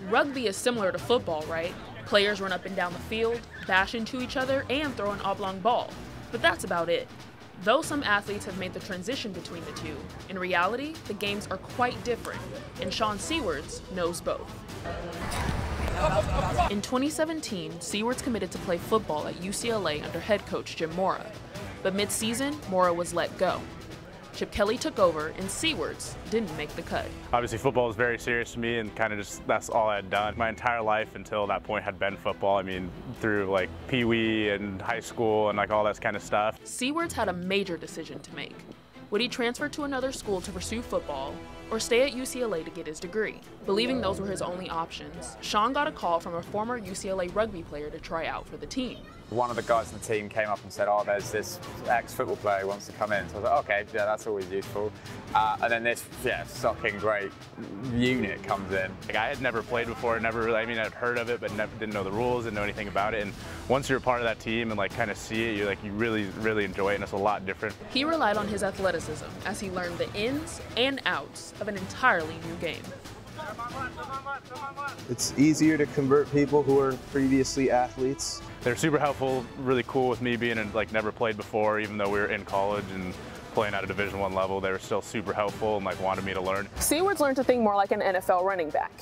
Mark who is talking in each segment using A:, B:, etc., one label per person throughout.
A: Rugby is similar to football, right? Players run up and down the field, bash into each other, and throw an oblong ball. But that's about it. Though some athletes have made the transition between the two, in reality, the games are quite different, and Sean Seawards knows both. In 2017, Seawards committed to play football at UCLA under head coach Jim Mora. But mid-season, Mora was let go. Chip Kelly took over, and Seawards didn't make the cut.
B: Obviously, football was very serious to me, and kind of just that's all I had done. My entire life until that point had been football. I mean, through like Pee-wee and high school and like all that kind of stuff.
A: Seawards had a major decision to make. Would he transfer to another school to pursue football, or stay at UCLA to get his degree? Believing those were his only options, Sean got a call from a former UCLA rugby player to try out for the team.
C: One of the guys on the team came up and said, oh, there's this ex-football player who wants to come in. So I was like, okay, yeah, that's always useful. And then this, sucking great unit comes in.
B: Like, I had never played before, never really, I mean, I'd heard of it, but didn't know the rules, didn't know anything about it. And once you're a part of that team and like kind of see it, you really enjoy it, and it's a lot different.
A: He relied on his athleticism as he learned the ins and outs of an entirely new game.
D: It's easier to convert people who are previously athletes.
B: They're super helpful, really cool with me being like never played before, even though we were in college and playing at a Division I level. They were still super helpful and like wanted me to learn.
A: Seawards learned to think more like an NFL running back.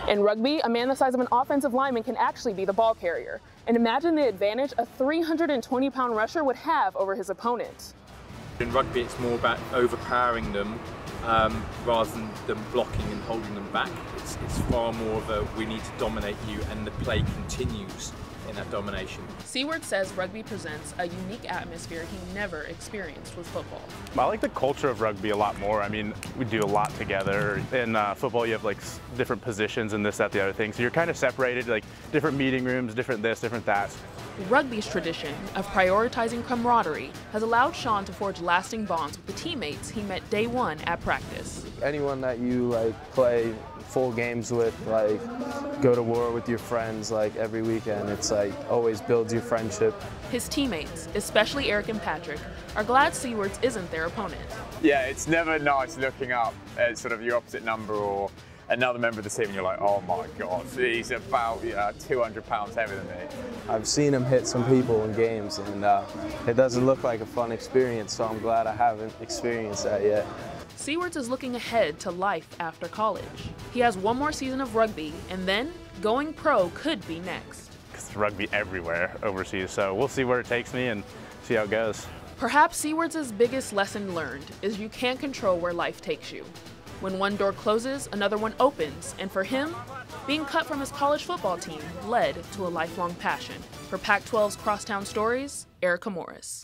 A: In rugby, a man the size of an offensive lineman can actually be the ball carrier. And imagine the advantage a 320-pound rusher would have over his opponent.
E: In rugby, it's more about overpowering them rather than them blocking and holding them back. It's far more of a, we need to dominate you, and the play continues in that domination.
A: Seawards says rugby presents a unique atmosphere he never experienced with football.
B: I like the culture of rugby a lot more. I mean, we do a lot together. In football, you have like different positions and this, that, the other thing. So you're kind of separated, like different meeting rooms, different this, different that.
A: Rugby's tradition of prioritizing camaraderie has allowed Sean to forge lasting bonds with the teammates he met day one at practice.
D: Anyone that you play full games with, go to war with your friends every weekend, it's always builds your friendship.
A: His teammates, especially Eric and Patrick, are glad Seawards isn't their opponent.
C: Yeah, it's never nice looking up at sort of your opposite number or another member of the team and you're like, oh my God, he's about 200 pounds heavier than me.
D: I've seen him hit some people in games, and it doesn't look like a fun experience, so I'm glad I haven't experienced that yet.
A: Seawards is looking ahead to life after college. He has one more season of rugby, and then going pro could be next.
B: It's rugby everywhere overseas, so we'll see where it takes me and see how it goes.
A: Perhaps Seawards' biggest lesson learned is you can't control where life takes you. When one door closes, another one opens, and for him, being cut from his college football team led to a lifelong passion. For PAC-12's Crosstown Stories, Erica Morris.